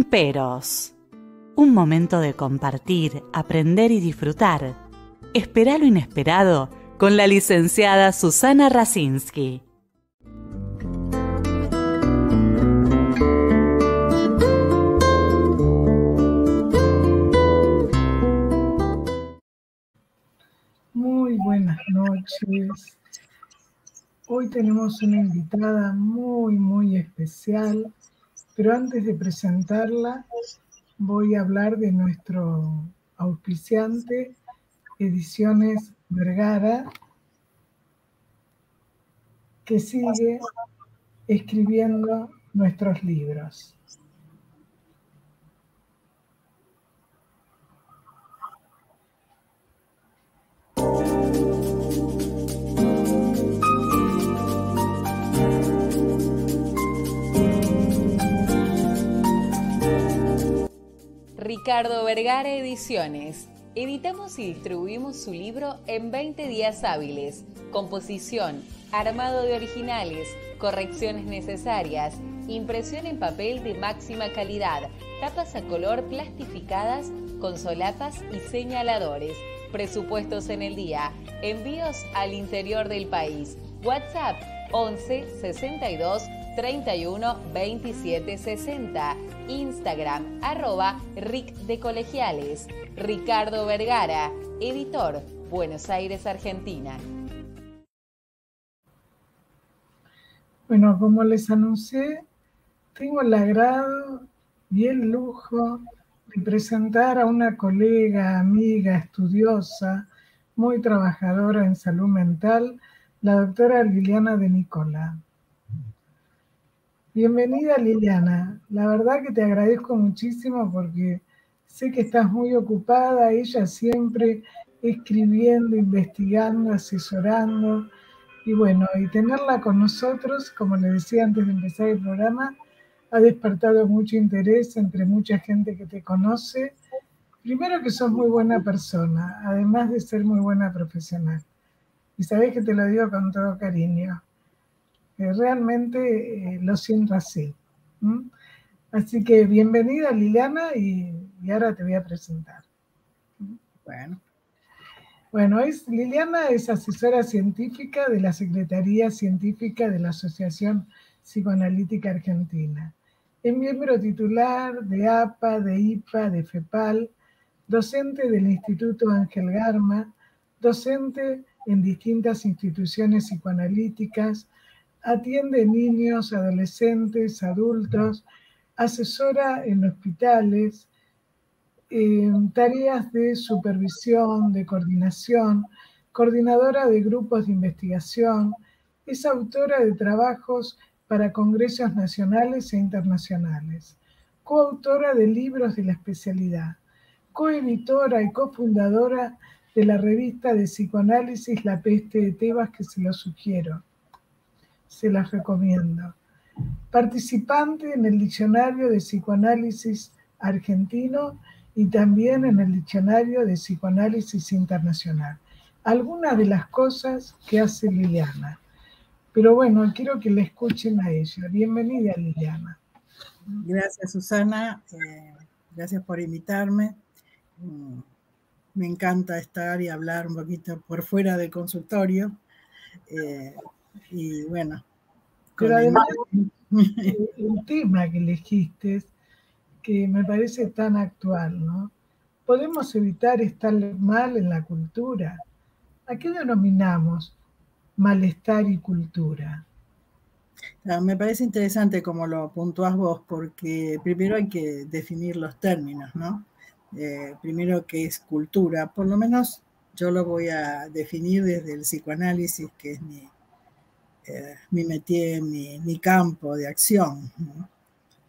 Peros. Un momento de compartir, aprender y disfrutar. Espera lo inesperado con la licenciada Susana Rasinski. Muy buenas noches. Hoy tenemos una invitada muy especial, pero antes de presentarla voy a hablar de nuestro auspiciante, Ediciones Vergara, que sigue escribiendo nuestros libros. Ricardo Vergara Ediciones. Editamos y distribuimos su libro en 20 días hábiles. Composición, armado de originales, correcciones necesarias, impresión en papel de máxima calidad, tapas a color plastificadas con solapas y señaladores. Presupuestos en el día. Envíos al interior del país. WhatsApp 11 62 31 27 60. Instagram @Ric de Colegiales. Ricardo Vergara, editor, Buenos Aires, Argentina. Bueno, como les anuncié, tengo el agrado y el lujo de presentar a una colega, amiga, estudiosa, muy trabajadora en salud mental, la doctora Liliana de Nicola. Bienvenida, Liliana. La verdad que te agradezco muchísimo porque sé que estás muy ocupada, ella siempre escribiendo, investigando, asesorando. Y bueno, y tenerla con nosotros, como le decía antes de empezar el programa, ha despertado mucho interés entre mucha gente que te conoce. Primero que sos muy buena persona, además de ser muy buena profesional. Y sabés que te lo digo con todo cariño. Realmente lo siento así. Así que bienvenida, Liliana, y ahora te voy a presentar. Bueno, Liliana es asesora científica de la Secretaría Científica de la Asociación Psicoanalítica Argentina. Es miembro titular de APA, de IPA, de FEPAL, docente del Instituto Ángel Garma, docente en distintas instituciones psicoanalíticas, atiende niños, adolescentes, adultos, asesora en hospitales, tareas de supervisión, de coordinación, coordinadora de grupos de investigación, es autora de trabajos para congresos nacionales e internacionales, coautora de libros de la especialidad, coeditora y cofundadora de la revista de psicoanálisis La Peste de Tebas, que se lo sugiero, se las recomiendo. Participante en el Diccionario de Psicoanálisis Argentino y también en el Diccionario de Psicoanálisis Internacional. Algunas de las cosas que hace Liliana. Pero bueno, quiero que la escuchen a ella. Bienvenida, Liliana. Gracias, Susana. Gracias por invitarme. Me encanta estar y hablar un poquito por fuera del consultorio. Y bueno. Pero además, el tema que elegiste, que me parece tan actual, ¿no? ¿Podemos evitar estar mal en la cultura? ¿A qué denominamos malestar y cultura? Me parece interesante como lo puntuás vos, porque primero hay que definir los términos, ¿no? Primero, ¿qué es cultura? Por lo menos yo lo voy a definir desde el psicoanálisis, que es mi métier, mi campo de acción, ¿no?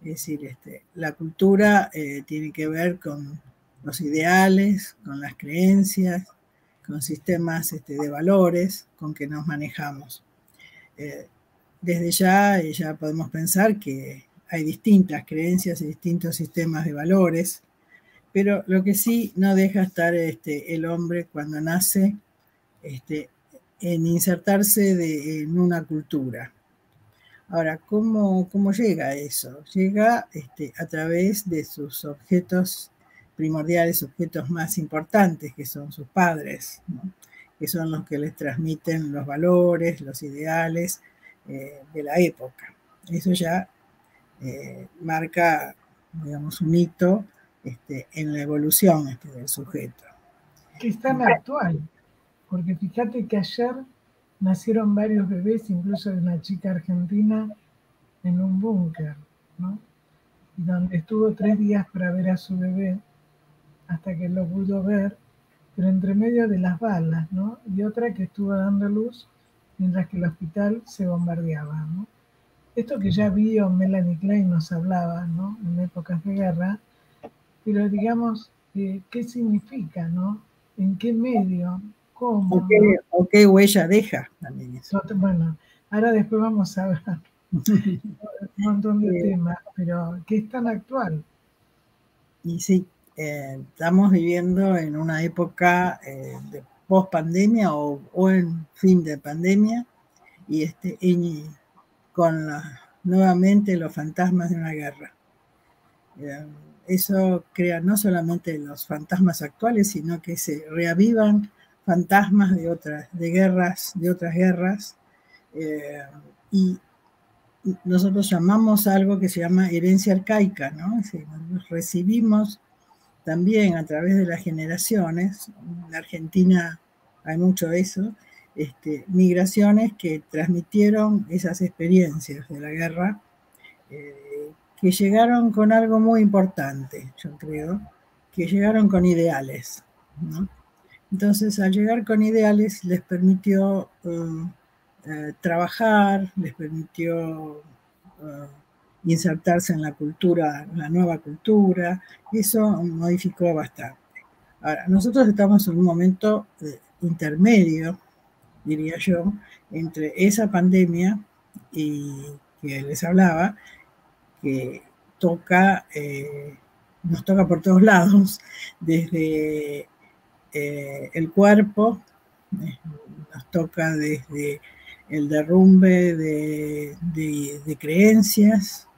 Es decir, la cultura tiene que ver con los ideales, con las creencias, con sistemas de valores con que nos manejamos. Desde ya podemos pensar que hay distintas creencias y distintos sistemas de valores, pero lo que sí no deja estar el hombre cuando nace en insertarse en una cultura. Ahora, ¿cómo llega a eso? Llega a través de sus objetos primordiales, objetos más importantes, que son sus padres, ¿no? Que son los que les transmiten los valores, los ideales de la época. Eso ya marca, digamos, un hito en la evolución del sujeto. Que es tan actual, porque fíjate que ayer nacieron varios bebés, incluso de una chica argentina, en un búnker, ¿no? Y donde estuvo 3 días para ver a su bebé, hasta que lo pudo ver, pero entre medio de las balas, ¿no? Y otra que estuvo dando luz mientras que el hospital se bombardeaba, ¿no? Esto que ya vio Melanie Klein nos hablaba, ¿no? En épocas de guerra, pero digamos, ¿qué significa, no? ¿En qué medio? ¿Cómo? ¿no? ¿O qué huella deja también eso? Bueno, ahora después vamos a ver un montón de temas, pero que es tan actual. Y sí, estamos viviendo en una época de post-pandemia o en fin de pandemia, y con nuevamente los fantasmas de una guerra. Eso crea no solamente los fantasmas actuales, sino que se reavivan fantasmas de otras guerras, y nosotros llamamos algo que se llama herencia arcaica, ¿no? Es decir, nosotros recibimos también a través de las generaciones, en Argentina hay mucho eso, migraciones que transmitieron esas experiencias de la guerra, que llegaron con algo muy importante, yo creo, que llegaron con ideales, ¿no? Entonces, al llegar con ideales, les permitió trabajar, les permitió insertarse en la cultura, la nueva cultura, y eso modificó bastante. Ahora, nosotros estamos en un momento intermedio, diría yo, entre esa pandemia y que les hablaba, que nos toca por todos lados, desde el cuerpo, nos toca desde el derrumbe de creencias,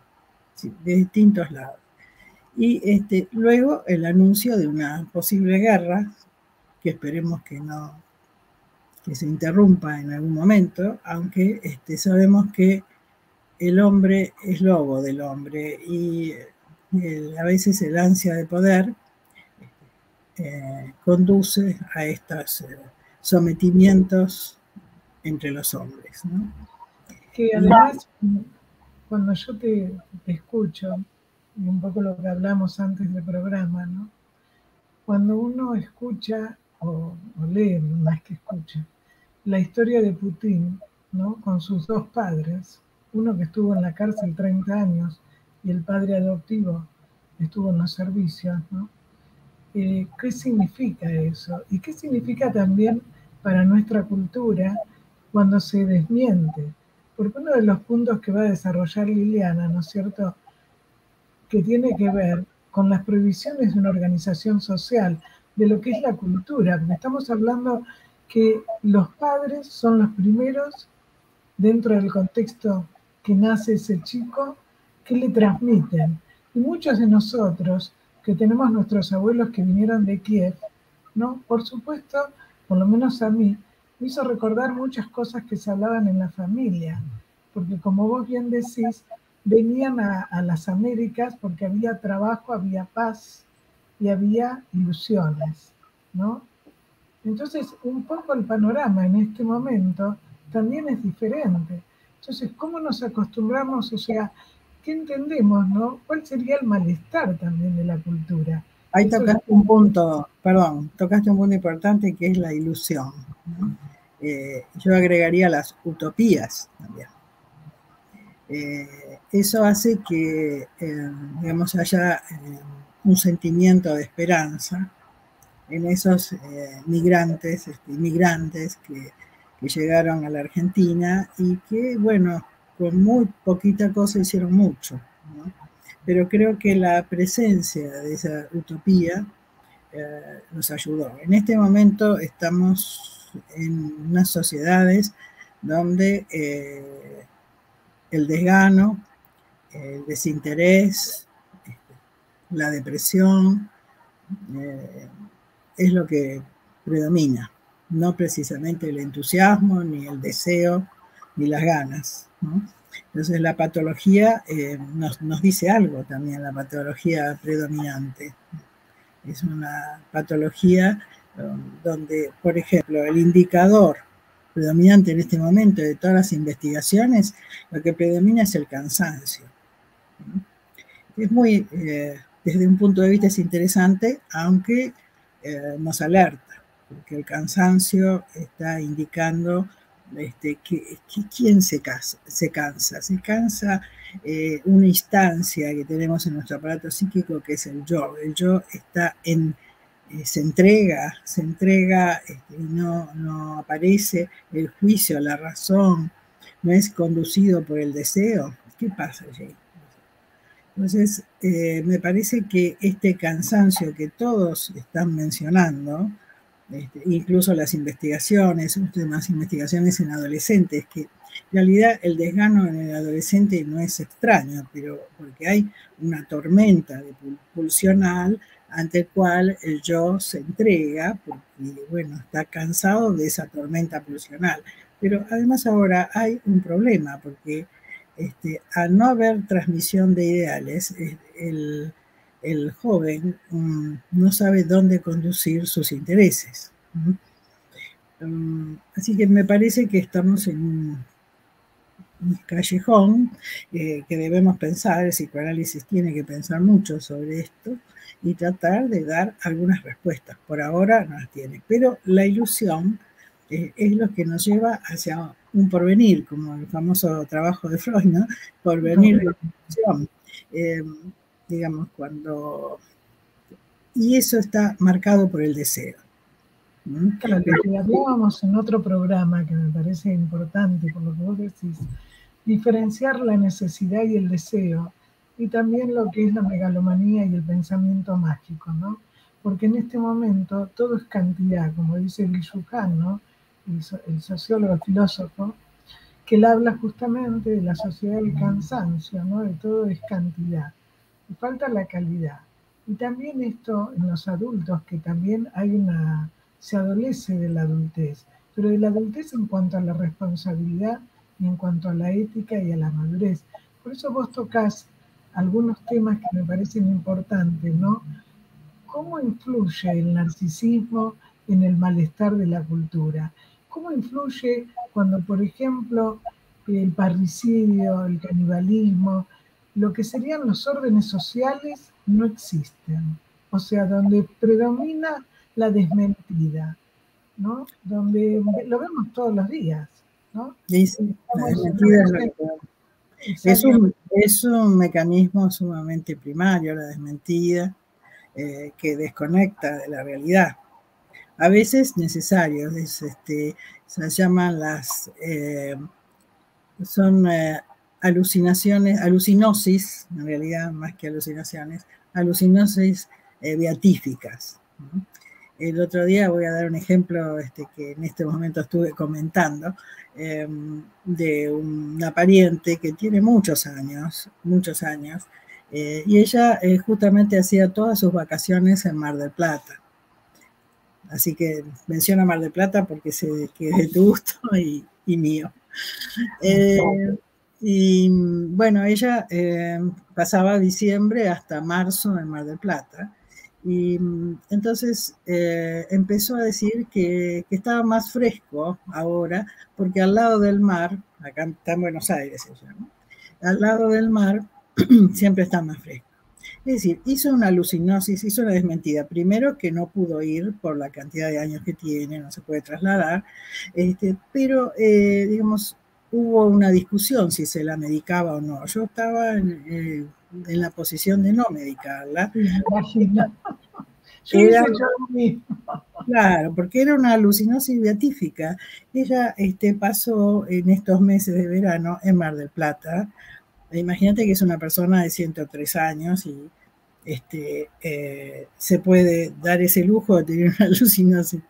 sí, de distintos lados. Y luego el anuncio de una posible guerra, que esperemos que se interrumpa en algún momento, aunque sabemos que el hombre es lobo del hombre y a veces el ansia de poder conduce a estos sometimientos entre los hombres, ¿no? Que además, cuando yo te escucho, y un poco lo que hablamos antes del programa, ¿no? Cuando uno escucha, o lee más que escucha, la historia de Putin, ¿no? Con sus 2 padres, uno que estuvo en la cárcel 30 años y el padre adoptivo estuvo en los servicios, ¿no? ¿Qué significa eso? ¿Y qué significa también para nuestra cultura cuando se desmiente? Porque uno de los puntos que va a desarrollar Liliana, ¿no es cierto?, que tiene que ver con las prohibiciones de una organización social, de lo que es la cultura, porque estamos hablando que los padres son los primeros, dentro del contexto que nace ese chico, que le transmiten. Y muchos de nosotros, que tenemos nuestros abuelos que vinieron de Kiev, ¿no? Por supuesto, por lo menos a mí, me hizo recordar muchas cosas que se hablaban en la familia, porque como vos bien decís, venían a las Américas porque había trabajo, había paz y había ilusiones, ¿no? Entonces, un poco el panorama en este momento también es diferente. Entonces, ¿cómo nos acostumbramos? O sea, ¿qué entendemos, no? ¿Cuál sería el malestar también de la cultura? Ahí tocaste un punto importante que es la ilusión, ¿no? Yo agregaría las utopías también. Eso hace que, digamos, haya un sentimiento de esperanza en esos migrantes, inmigrantes que llegaron a la Argentina y que, bueno, con muy poquita cosa hicieron mucho, ¿no? Pero creo que la presencia de esa utopía nos ayudó. En este momento estamos en unas sociedades donde el desgano, el desinterés, la depresión, es lo que predomina, no precisamente el entusiasmo, ni el deseo, ni las ganas, ¿no? Entonces la patología nos dice algo también, la patología predominante. Es una patología donde, por ejemplo, el indicador predominante en este momento de todas las investigaciones, lo que predomina es el cansancio. Es muy, desde un punto de vista es interesante, aunque nos alerta, porque el cansancio está indicando quién se cansa. Se cansa una instancia que tenemos en nuestro aparato psíquico, que es el yo. El yo está se entrega y no aparece el juicio, la razón, no es conducido por el deseo. ¿Qué pasa allí? Entonces, me parece que este cansancio que todos están mencionando, incluso las investigaciones, últimas investigaciones en adolescentes, que en realidad el desgano en el adolescente no es extraño, pero porque hay una tormenta pulsional ante el cual el yo se entrega, porque bueno, está cansado de esa tormenta pulsional. Pero además ahora hay un problema, porque al no haber transmisión de ideales, el joven no sabe dónde conducir sus intereses. Así que me parece que estamos en un callejón que debemos pensar. El psicoanálisis tiene que pensar mucho sobre esto y tratar de dar algunas respuestas. Por ahora no las tiene, pero la ilusión es lo que nos lleva hacia un porvenir, como el famoso trabajo de Freud, ¿no? Porvenir de la ilusión. Digamos, y eso está marcado por el deseo. Claro, que hablábamos en otro programa que me parece importante, por lo que vos decís, diferenciar la necesidad y el deseo, y también lo que es la megalomanía y el pensamiento mágico, ¿no? Porque en este momento todo es cantidad, como dice Byung-Chul Han, ¿no? El sociólogo, el filósofo, que él habla justamente de la sociedad del cansancio, ¿no? De todo es cantidad, y falta la calidad. Y también esto en los adultos, que también se adolece de la adultez, pero de la adultez en cuanto a la responsabilidad y en cuanto a la ética y a la madurez. Por eso vos tocás algunos temas que me parecen importantes, ¿no? ¿Cómo influye el narcisismo en el malestar de la cultura? ¿Cómo influye cuando, por ejemplo, el parricidio, el canibalismo, lo que serían los órdenes sociales no existen? O sea, donde predomina la desmentida, ¿no? Donde lo vemos todos los días, ¿no? Sí, la desmentida es un mecanismo sumamente primario, la desmentida, que desconecta de la realidad. A veces necesario, se llaman son alucinaciones, alucinosis, en realidad más que alucinaciones, alucinosis beatíficas. El otro día voy a dar un ejemplo que en este momento estuve comentando, de una pariente que tiene muchos años, y ella justamente hacía todas sus vacaciones en Mar del Plata. Así que menciona Mar del Plata porque sé que es de tu gusto y mío. Y bueno, ella pasaba diciembre hasta marzo en Mar del Plata. Y entonces empezó a decir que estaba más fresco ahora, porque al lado del mar, acá está en Buenos Aires ella, ¿no? Al lado del mar siempre está más fresco. Es decir, hizo una alucinosis, hizo una desmentida. Primero, que no pudo ir por la cantidad de años que tiene, no se puede trasladar, pero digamos, hubo una discusión si se la medicaba o no. Yo estaba en la posición de no medicarla. Claro, porque era una alucinosis beatífica. Ella pasó en estos meses de verano en Mar del Plata. Imagínate que es una persona de 103 años y se puede dar ese lujo de tener una alucinosis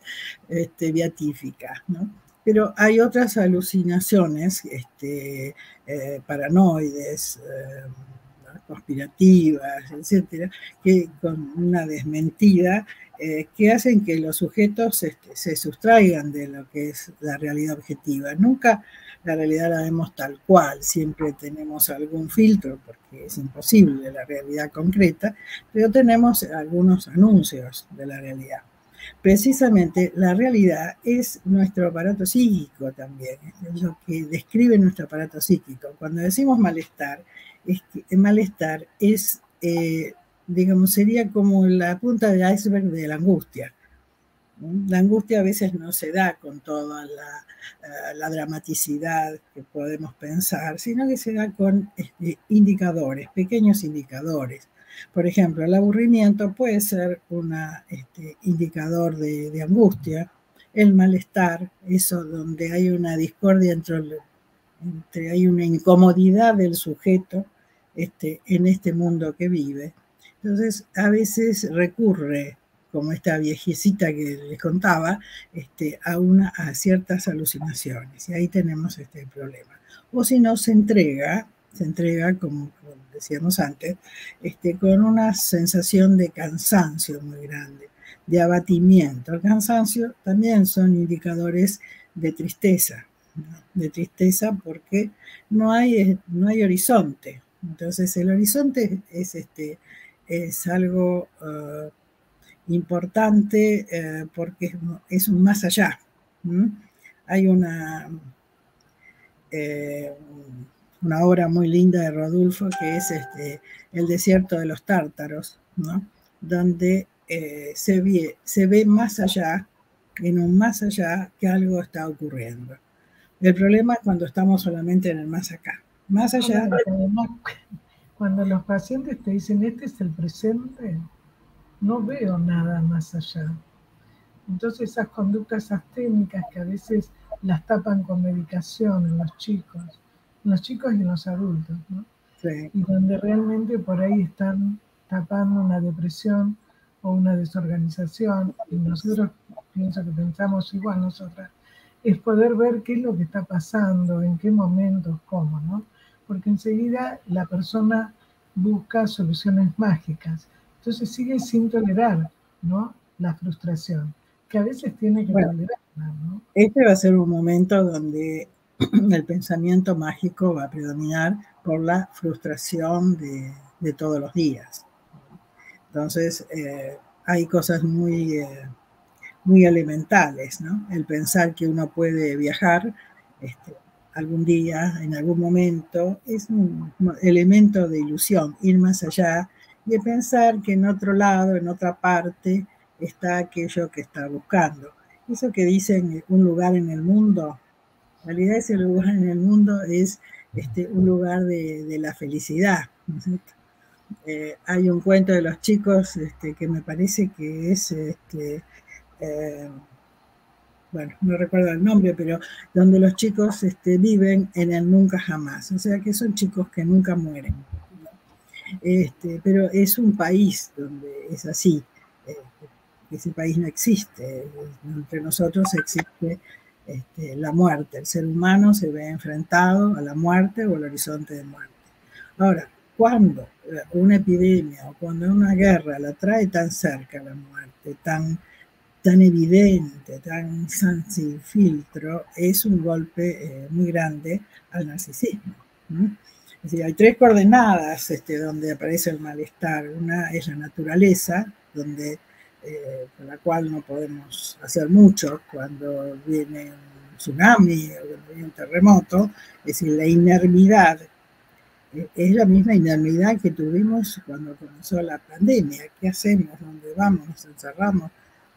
beatífica, ¿no? Pero hay otras alucinaciones paranoides, conspirativas, etcétera, que con una desmentida que hacen que los sujetos se sustraigan de lo que es la realidad objetiva. Nunca la realidad la vemos tal cual, siempre tenemos algún filtro porque es imposible la realidad concreta, pero tenemos algunos anuncios de la realidad. Precisamente la realidad es nuestro aparato psíquico también, es lo que describe nuestro aparato psíquico. Cuando decimos malestar, es que el malestar es, digamos, sería como la punta del iceberg de la angustia. La angustia a veces no se da con toda la dramaticidad que podemos pensar, sino que se da con indicadores, pequeños indicadores. Por ejemplo, el aburrimiento puede ser un indicador de angustia, el malestar, eso donde hay una discordia hay una incomodidad del sujeto en este mundo que vive. Entonces, a veces recurre, como esta viejecita que les contaba, a ciertas alucinaciones, y ahí tenemos este problema. O si no, se entrega, como decíamos antes, con una sensación de cansancio muy grande, de abatimiento. El cansancio también son indicadores de tristeza, ¿no? De tristeza porque no hay horizonte. Entonces el horizonte es algo importante porque es un más allá. Hay una obra muy linda de Rodulfo que es El desierto de los tártaros, ¿no? Donde se ve más allá, en un más allá, que algo está ocurriendo. El problema es cuando estamos solamente en el más acá. Más allá. Cuando los pacientes te dicen, este es el presente, no veo nada más allá. Entonces esas conductas asténicas que a veces las tapan con medicación en los chicos y en los adultos, ¿no? Sí. Y donde realmente por ahí están tapando una depresión o una desorganización, y nosotros pienso que pensamos igual nosotras, es poder ver qué es lo que está pasando, en qué momentos, cómo, ¿no? Porque enseguida la persona busca soluciones mágicas, entonces sigue sin tolerar, ¿no?, la frustración, que a veces tiene que tolerarla, ¿no? Este va a ser un momento donde el pensamiento mágico va a predominar por la frustración de todos los días. Entonces, hay cosas muy elementales, ¿no? El pensar que uno puede viajar algún día, en algún momento, es un elemento de ilusión, ir más allá y pensar que en otro lado, en otra parte, está aquello que está buscando. Eso que dicen un lugar en el mundo, en realidad ese lugar en el mundo es un lugar de la felicidad, ¿no es cierto? Hay un cuento de los chicos que me parece que es, bueno, no recuerdo el nombre, pero donde los chicos viven en el nunca jamás, o sea que son chicos que nunca mueren, ¿no? Pero es un país donde es así, ese país no existe, entre nosotros existe la muerte, el ser humano se ve enfrentado a la muerte o al horizonte de muerte. Ahora, cuando una epidemia o cuando una guerra la trae tan cerca la muerte, tan evidente, tan sin filtro, es un golpe muy grande al narcisismo. Es decir, hay tres coordenadas donde aparece el malestar. Una es la naturaleza, con la cual no podemos hacer mucho cuando viene un tsunami o cuando viene un terremoto, es decir, la inermidad. Es la misma inermidad que tuvimos cuando comenzó la pandemia. ¿Qué hacemos? ¿Dónde vamos? ¿Nos encerramos?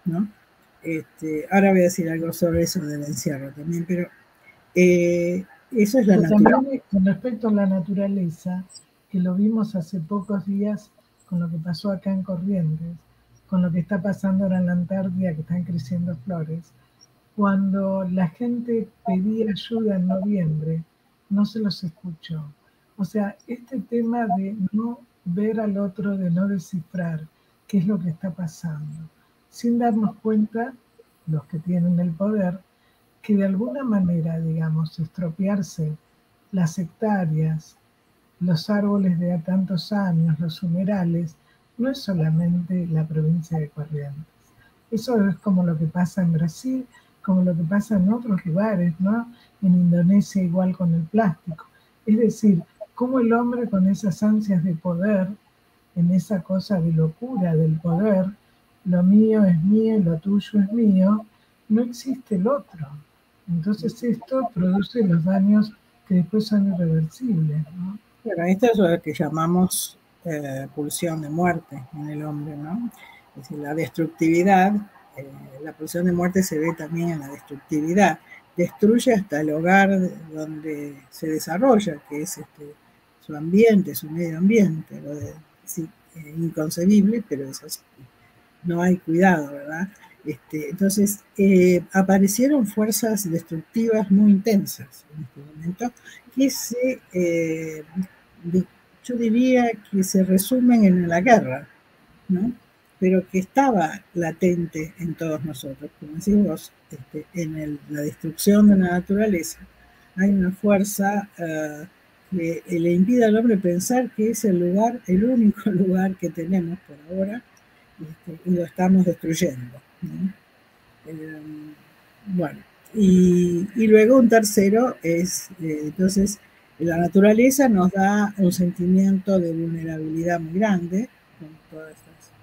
¿No? Ahora voy a decir algo sobre eso del encierro también, pero eso es la naturaleza. Con respecto a la naturaleza, que lo vimos hace pocos días con lo que pasó acá en Corrientes, con lo que está pasando ahora en la Antártida, que están creciendo flores, cuando la gente pedía ayuda en noviembre, no se los escuchó. O sea, este tema de no ver al otro, de no descifrar qué es lo que está pasando, sin darnos cuenta, los que tienen el poder, que de alguna manera, digamos, estropearse las hectáreas, los árboles de tantos años, los humedales, no es solamente la provincia de Corrientes. Eso es como lo que pasa en Brasil, como lo que pasa en otros lugares, ¿no? En Indonesia igual con el plástico. Es decir, cómo el hombre con esas ansias de poder, en esa cosa de locura del poder, lo mío es mío y lo tuyo es mío, no existe el otro. Entonces esto produce los daños que después son irreversibles, ¿no? Bueno, esto es lo que llamamos pulsión de muerte en el hombre, ¿no? Es decir, la destructividad, la pulsión de muerte se ve también en la destructividad. Destruye hasta el hogar donde se desarrolla, que es su ambiente, su medio ambiente. Sí, inconcebible, pero es así. No hay cuidado, ¿verdad? Entonces, aparecieron fuerzas destructivas muy intensas en este momento, que yo diría que se resumen en la guerra, ¿no? Pero que estaba latente en todos nosotros. Como decís vos, en la destrucción de la naturaleza hay una fuerza que le impide al hombre pensar que es el único lugar que tenemos por ahora, y lo estamos destruyendo, ¿no? Bueno, y luego un tercero es, entonces, la naturaleza nos da un sentimiento de vulnerabilidad muy grande, con todas estas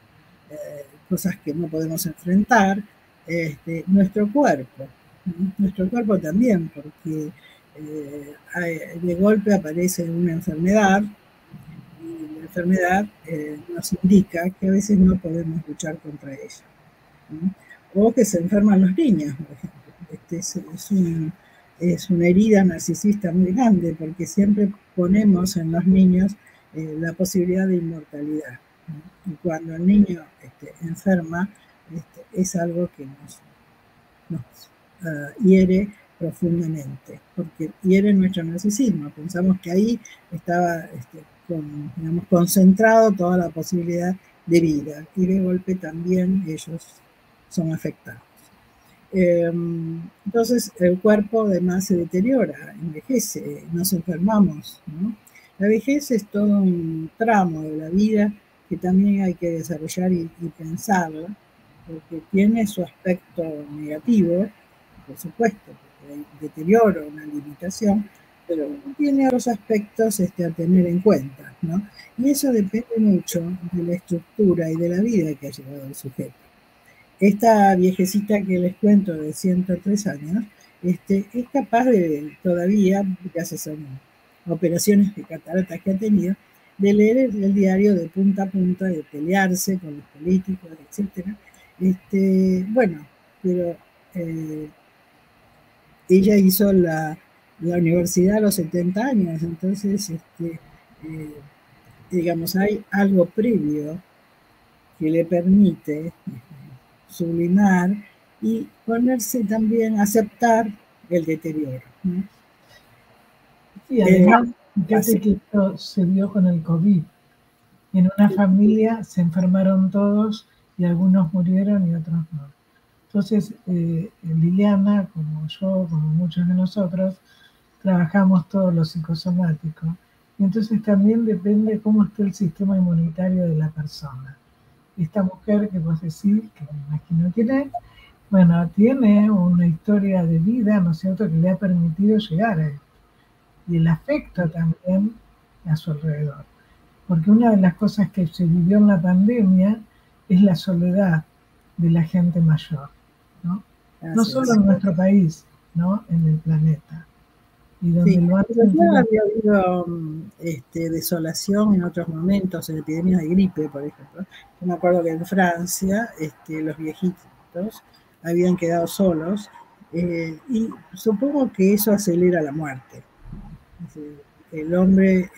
cosas que no podemos enfrentar, nuestro cuerpo también, porque de golpe aparece una enfermedad, y la enfermedad nos indica que a veces no podemos luchar contra ella, ¿no? O que se enferman los niños, por ejemplo. Es una herida narcisista muy grande, porque siempre ponemos en los niños la posibilidad de inmortalidad, ¿no? Y cuando el niño enferma, es algo que nos hiere profundamente, porque hiere nuestro narcisismo. Pensamos que ahí estaba digamos, concentrado toda la posibilidad de vida, y de golpe también ellos son afectados. Entonces el cuerpo además se deteriora, envejece, nos enfermamos, ¿no? La vejez es todo un tramo de la vida que también hay que desarrollar y pensarlo, porque tiene su aspecto negativo, por supuesto, porque hay deterioro, una limitación, pero tiene otros aspectos a tener en cuenta, ¿no? Y eso depende mucho de la estructura y de la vida que ha llevado el sujeto. Esta viejecita que les cuento de 103 años, es capaz de todavía, gracias a operaciones de cataratas que ha tenido, de leer el diario de punta a punta, de pelearse con los políticos, etc. Bueno, pero ella hizo la universidad a los 70 años, entonces, digamos, hay algo previo que le permite sublimar y ponerse también a aceptar el deterioro, ¿no? Y además, fíjate que esto se vio con el COVID. En una familia se enfermaron todos y algunos murieron y otros no. Entonces, Liliana, como yo, como muchos de nosotros, trabajamos todo lo psicosomático. Y entonces también depende cómo esté el sistema inmunitario de la persona. Esta mujer que vos decís, que me imagino quién es, bueno, tiene una historia de vida, ¿no es cierto?, que le ha permitido llegar a esto. Y el afecto también a su alrededor. Porque una de las cosas que se vivió en la pandemia es la soledad de la gente mayor, ¿no? No solo en nuestro país, ¿no?, en el planeta. Y donde sí, lo han ya había habido desolación en otros momentos, en epidemias de gripe, por ejemplo. Yo me acuerdo que en Francia los viejitos habían quedado solos, y supongo que eso acelera la muerte. El hombre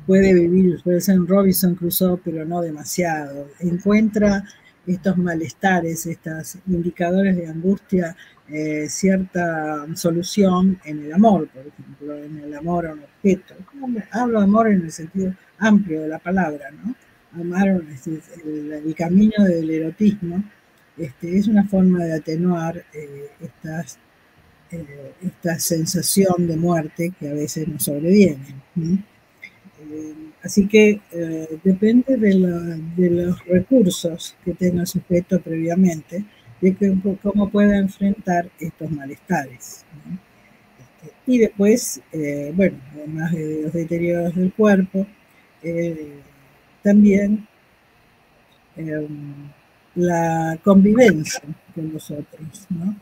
puede vivir, puede ser un Robinson Crusoe, pero no demasiado. Encuentra estos malestares, estos indicadores de angustia, cierta solución en el amor, por ejemplo, en el amor a un objeto. Hablo de amor en el sentido amplio de la palabra, ¿no? Amar, el camino del erotismo, es una forma de atenuar estas esta sensación de muerte que a veces nos sobreviene, ¿no? Así que depende de los recursos que tenga el sujeto previamente, de cómo pueda enfrentar estos malestares, ¿no? Y después, bueno, además de los deterioros del cuerpo, también la convivencia con los otros, ¿no?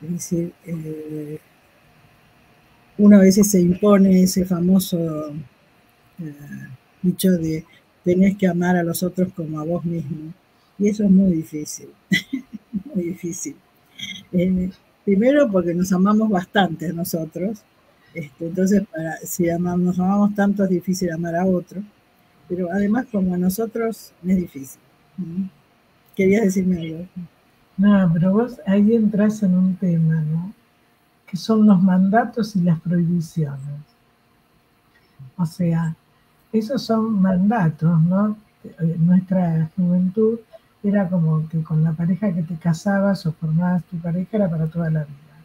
Es decir, uno a veces se impone ese famoso dicho de tenés que amar a los otros como a vos mismo, y eso es muy difícil, muy difícil. Primero porque nos amamos bastante a nosotros, entonces si nos amamos tanto es difícil amar a otro, pero además como a nosotros es difícil. ¿Querías decirme algo? No, pero vos ahí entras en un tema, ¿no? Que son los mandatos y las prohibiciones. O sea, esos son mandatos, ¿no? En nuestra juventud era como que con la pareja que te casabas o formabas tu pareja era para toda la vida.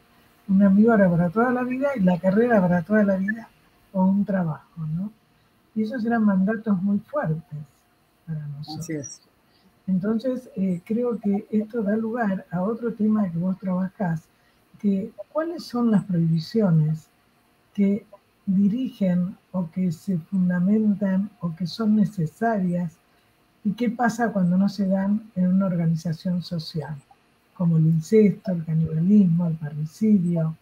Un amigo era para toda la vida y la carrera para toda la vida o un trabajo, ¿no? Y esos eran mandatos muy fuertes para nosotros. Así es. Entonces, creo que esto da lugar a otro tema que vos trabajás, que cuáles son las prohibiciones que dirigen o que se fundamentan o que son necesarias y qué pasa cuando no se dan en una organización social, como el incesto, el canibalismo, el parricidio,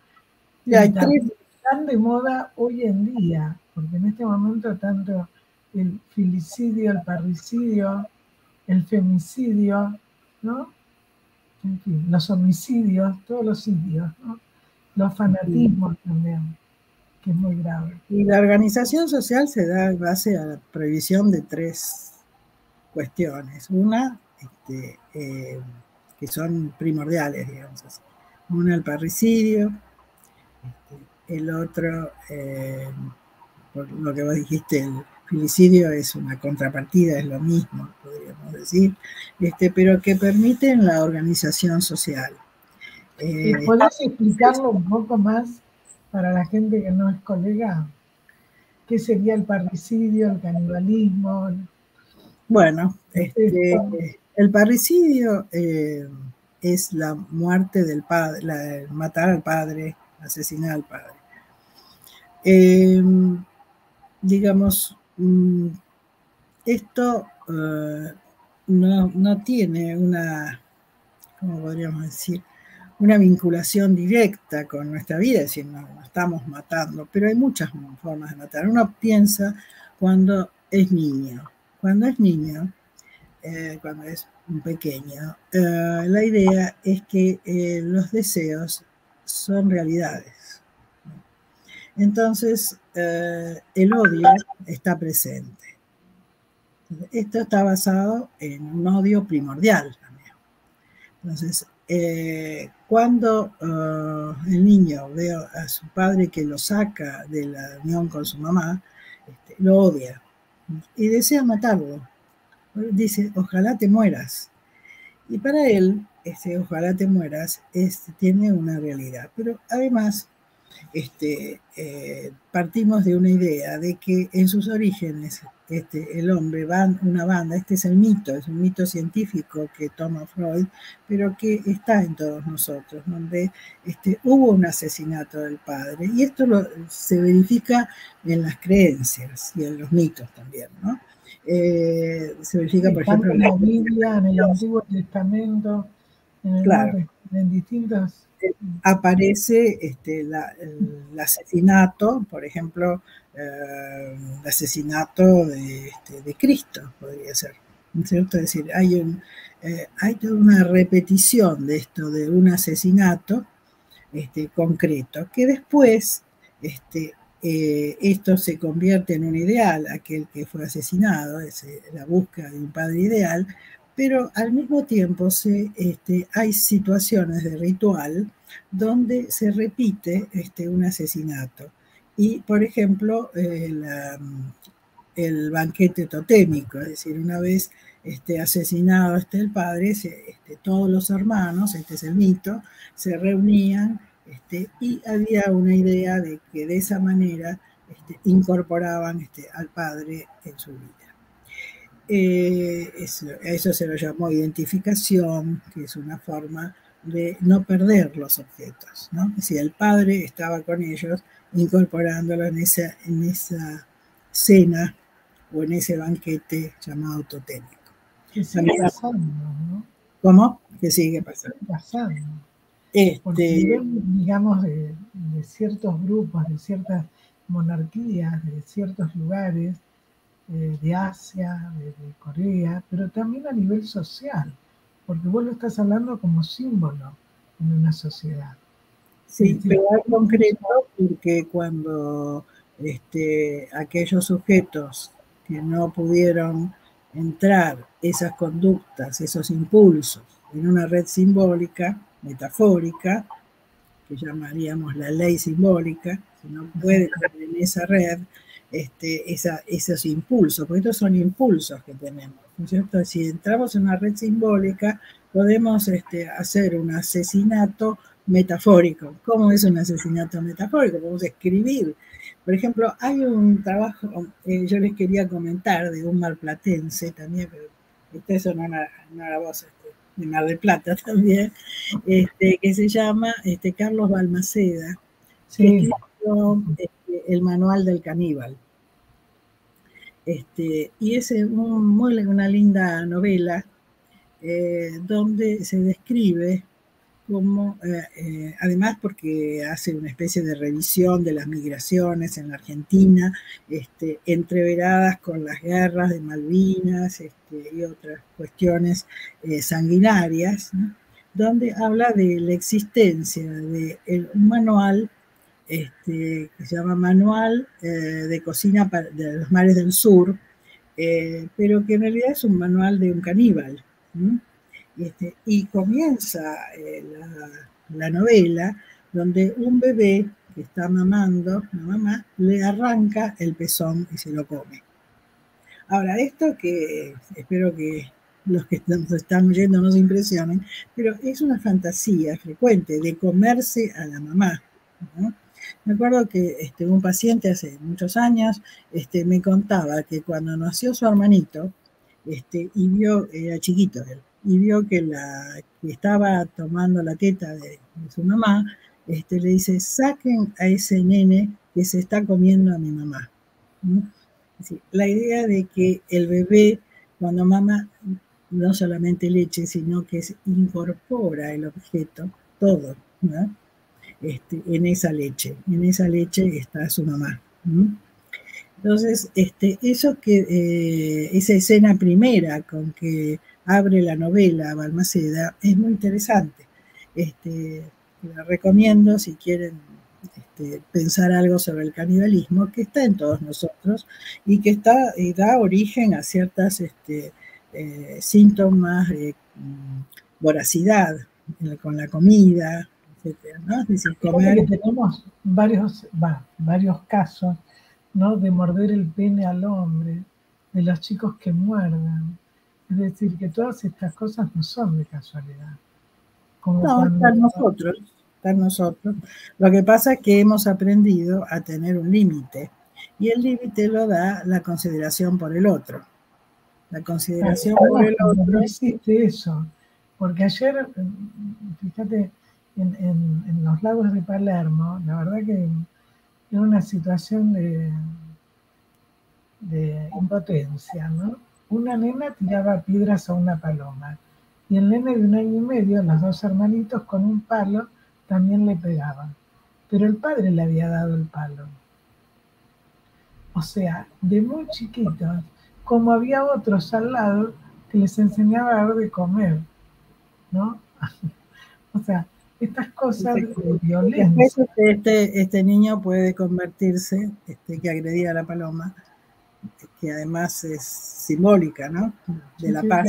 y están de moda hoy en día, porque en este momento tanto el filicidio, el parricidio, el femicidio, ¿no? En fin, los homicidios, todos los sitios, ¿no? Los fanatismos también, que es muy grave. Y la organización social se da en base a la prohibición de 3 cuestiones. Una, que son primordiales, digamos así. Una, el parricidio. El otro, por lo que vos dijiste, el filicidio es una contrapartida, es lo mismo, podríamos decir, pero que permiten la organización social. ¿Podés explicarlo un poco más para la gente que no es colega? ¿Qué sería el parricidio, el canibalismo? Bueno, el parricidio es la muerte del padre, matar al padre, asesinar al padre. Digamos, esto no tiene una, ¿cómo podríamos decir? Una vinculación directa con nuestra vida, es decir, no estamos matando, pero hay muchas formas de matar. Uno piensa cuando es niño. Cuando es niño, cuando es un pequeño, la idea es que los deseos son realidades. Entonces, el odio está presente. Esto está basado en un odio primordial también. Entonces, cuando el niño ve a su padre que lo saca de la unión con su mamá, lo odia y desea matarlo. Dice, ojalá te mueras. Y para él, ojalá te mueras, tiene una realidad. Pero además, partimos de una idea de que en sus orígenes el hombre va una banda, es un mito científico que toma Freud, pero que está en todos nosotros, donde hubo un asesinato del padre, y esto se verifica en las creencias y en los mitos también, ¿no? Se verifica, por ejemplo, en la Biblia, en el Antiguo Testamento, en el claro, en distintos... Aparece el asesinato, por ejemplo, el asesinato de Cristo, podría ser, ¿no es cierto? Es decir, hay toda una repetición de esto, de un asesinato concreto, que después esto se convierte en un ideal, aquel que fue asesinado, es la búsqueda de un padre ideal, pero al mismo tiempo hay situaciones de ritual donde se repite un asesinato. Y, por ejemplo, el banquete totémico, es decir, una vez asesinado el padre, todos los hermanos, este es el mito, se reunían Y había una idea de que de esa manera incorporaban al padre en su vida. Eso se lo llamó identificación, que es una forma de no perder los objetos, ¿no? Si el padre estaba con ellos, incorporándolo en esa cena o en ese banquete llamado totémico. Que sigue pasando, ¿no? ¿Cómo? Que sigue pasando. Sigue pasando. Porque digamos, de ciertos grupos, de ciertas monarquías, de ciertos lugares, de Asia, de Corea, pero también a nivel social, porque vos lo estás hablando como símbolo en una sociedad. Sí, pero es concreto porque cuando aquellos sujetos que no pudieron entrar esas conductas, esos impulsos en una red simbólica, metafórica, que llamaríamos la ley simbólica, si no puede entrar en esa red, esos impulsos, porque estos son impulsos que tenemos, ¿no es cierto? Si entramos en una red simbólica, podemos hacer un asesinato metafórico. ¿Cómo es un asesinato metafórico? Podemos escribir. Por ejemplo, hay un trabajo, yo les quería comentar, de un marplatense también, pero eso no era voz, de Mar del Plata también, que se llama Carlos Balmaceda, que escribió El manual del caníbal. Y es una linda novela donde se describe como, además porque hace una especie de revisión de las migraciones en la Argentina, entreveradas con las guerras de Malvinas y otras cuestiones sanguinarias, ¿no? Donde habla de la existencia de un manual que se llama Manual de Cocina de los Mares del Sur, pero que en realidad es un manual de un caníbal, ¿no? Y comienza la novela donde un bebé que está mamando, la mamá, le arranca el pezón y se lo come. Ahora, esto que espero que los que nos están oyendo no se impresionen, pero es una fantasía frecuente de comerse a la mamá, ¿no? Me acuerdo que un paciente hace muchos años me contaba que cuando nació su hermanito, y vio, era chiquito él, y vio que estaba tomando la teta de su mamá, le dice, saquen a ese nene que se está comiendo a mi mamá. ¿Mm? Es decir, la idea de que el bebé, cuando mama, no solamente leche, sino que incorpora el objeto, todo, ¿no? En esa leche está su mamá. ¿Mm? Entonces, esa escena primera con que abre la novela Balmaceda es muy interesante. La recomiendo si quieren pensar algo sobre el canibalismo, que está en todos nosotros y que da origen a ciertas síntomas de voracidad con la comida, etcétera, ¿no? Es decir, comer. Que tenemos varios casos, ¿no? De morder el pene al hombre, de los chicos que muerdan. Es decir, que todas estas cosas no son de casualidad. No, están nosotros. Lo que pasa es que hemos aprendido a tener un límite, y el límite lo da la consideración por el otro. La consideración por el otro. No existe eso, porque ayer, fíjate, en los lagos de Palermo, la verdad que era una situación de impotencia, ¿no? Una nena tiraba piedras a una paloma y el nene de 1 año y medio, los 2 hermanitos, con un palo también le pegaban, pero el padre le había dado el palo. O sea, de muy chiquitos, como había otros al lado que les enseñaba a dar de comer, ¿no? O sea, estas cosas de violencia. Este niño puede convertirse, que agredía a la paloma, que además es simbólica, ¿no? De la paz.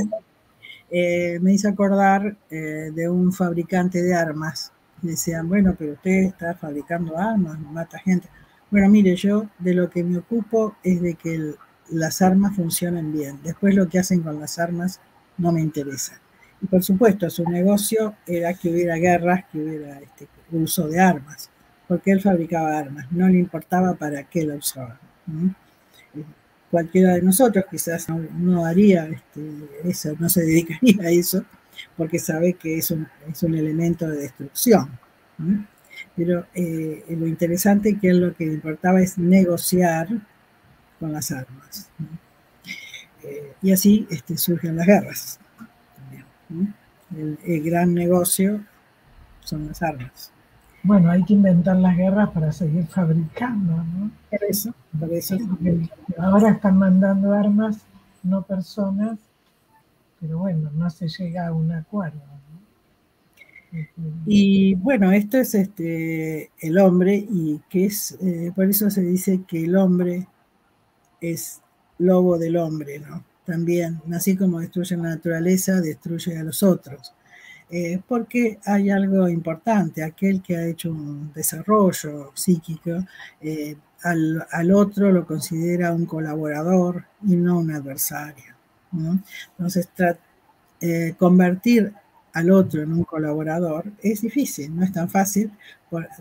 Me hizo acordar de un fabricante de armas. Decían, bueno, pero usted está fabricando armas, mata gente. Bueno, mire, yo de lo que me ocupo es de que las armas funcionen bien. Después lo que hacen con las armas no me interesa. Y por supuesto, su negocio era que hubiera guerras, que hubiera uso de armas, porque él fabricaba armas, no le importaba para qué la usaba. Cualquiera de nosotros quizás no haría eso, no se dedicaría a eso, porque sabe que es un elemento de destrucción. Pero lo interesante es que lo que le importaba es negociar con las armas. Y así surgen las guerras. El gran negocio son las armas. Bueno, hay que inventar las guerras para seguir fabricando, ¿no? Por eso. Ahora están mandando armas, no personas, pero bueno, no se llega a un acuerdo, ¿no? Y bueno, esto es el hombre, y que es, por eso se dice que el hombre es lobo del hombre, ¿no? También, así como destruye la naturaleza, destruye a los otros. Porque hay algo importante, aquel que ha hecho un desarrollo psíquico, al otro lo considera un colaborador y no un adversario, ¿no? Entonces, convertir al otro en un colaborador es difícil, no es tan fácil,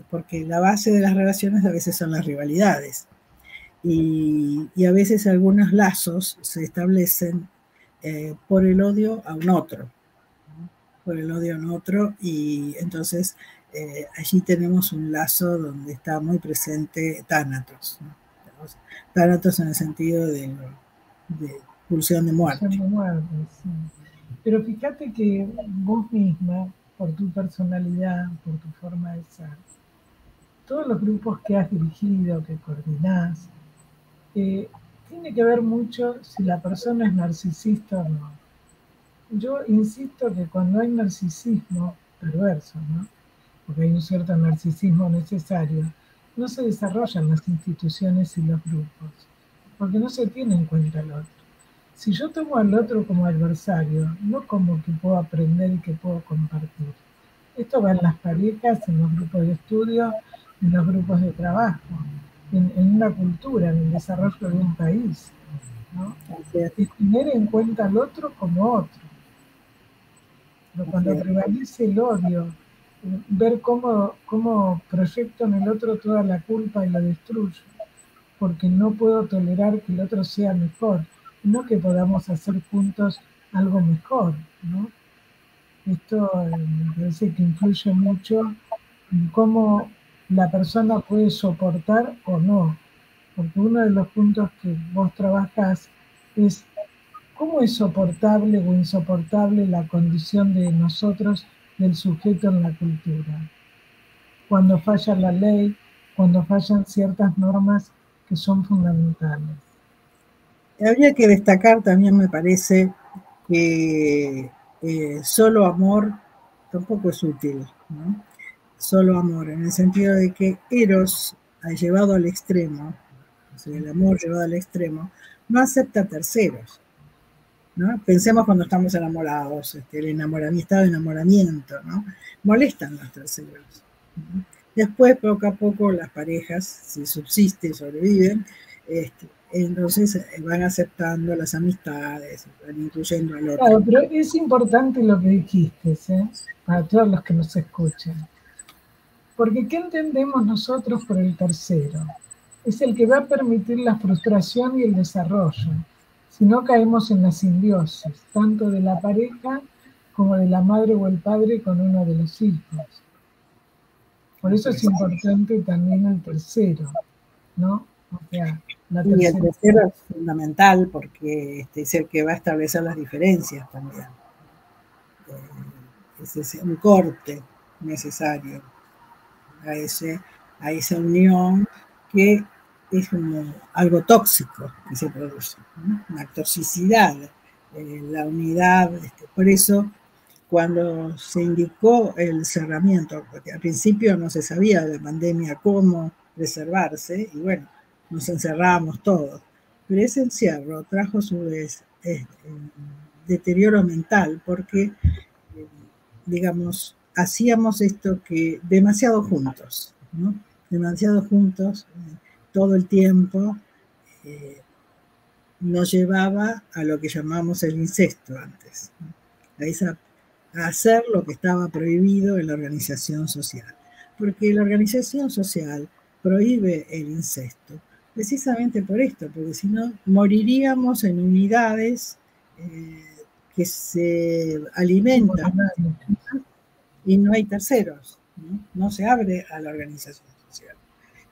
porque la base de las relaciones a veces son las rivalidades. Y a veces algunos lazos se establecen por el odio a un otro, y entonces allí tenemos un lazo donde está muy presente Tánatos, ¿no? Tánatos en el sentido de pulsión de muerte. Sí. Pero fíjate que vos misma, por tu personalidad, por tu forma de ser, todos los grupos que has dirigido, que coordinás, tiene que ver mucho si la persona es narcisista o no. Yo insisto que cuando hay narcisismo perverso, ¿no? Porque hay un cierto narcisismo necesario, no se desarrollan las instituciones y los grupos, porque no se tiene en cuenta el otro. Si yo tomo al otro como adversario, no como que puedo aprender y que puedo compartir. Esto va en las parejas, en los grupos de estudio, en los grupos de trabajo, en una cultura, en el desarrollo de un país, ¿no? Es tener en cuenta al otro como otro. Pero cuando prevalece el odio, ver cómo proyecto en el otro toda la culpa y lo destruyo, porque no puedo tolerar que el otro sea mejor, no que podamos hacer juntos algo mejor, ¿no? Esto me parece que influye mucho en cómo la persona puede soportar o no, porque uno de los puntos que vos trabajás es cómo es soportable o insoportable la condición de nosotros, del sujeto en la cultura. Cuando falla la ley, cuando fallan ciertas normas que son fundamentales. Habría que destacar también, me parece, que solo amor tampoco es útil, ¿no? Solo amor, en el sentido de que Eros, llevado al extremo, o sea, el amor llevado al extremo, no acepta terceros, ¿no? Pensemos cuando estamos enamorados, el estado de enamoramiento, ¿no? Molestan los terceros, ¿no? Después, poco a poco, las parejas, si subsisten, sobreviven, entonces van aceptando las amistades, van incluyendo al otro. Claro, pero es importante lo que dijiste, para todos los que nos escuchan. Porque ¿qué entendemos nosotros por el tercero? Es el que va a permitir la frustración y el desarrollo. Si no caemos en la simbiosis, tanto de la pareja como de la madre o el padre con uno de los hijos. Por eso es importante también el tercero, ¿no? O sea, y el tercero es fundamental porque es el que va a establecer las diferencias también. Ese es un corte necesario a esa unión que es como algo tóxico que se produce, ¿no? Una toxicidad, la unidad. Por eso, cuando se indicó el cerramiento, porque al principio no se sabía de la pandemia cómo preservarse, y bueno, nos encerrábamos todos, pero ese encierro trajo su vez deterioro mental, porque, digamos, hacíamos esto que demasiado juntos, ¿no? Demasiado juntos, todo el tiempo, nos llevaba a lo que llamamos el incesto antes, ¿no? A hacer lo que estaba prohibido en la organización social. porque la organización social prohíbe el incesto, precisamente por esto, porque si no moriríamos en unidades que se alimentan y no hay terceros, no se abre a la organización social.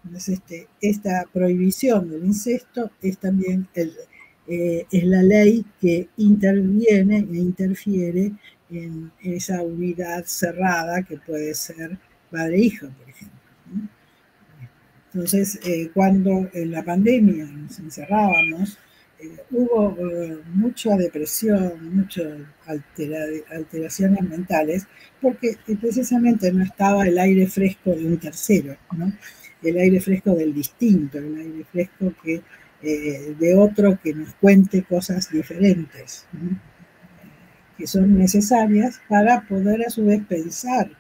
Entonces, esta prohibición del incesto es también es la ley que interviene e interfiere en esa unidad cerrada que puede ser padre-hijo, por ejemplo. Entonces, cuando en la pandemia nos encerrábamos, hubo mucha depresión, muchas alteraciones mentales, porque precisamente no estaba el aire fresco de un tercero, ¿no? El aire fresco del distinto, el aire fresco de otro que nos cuente cosas diferentes, ¿no? Que son necesarias para poder a su vez pensar,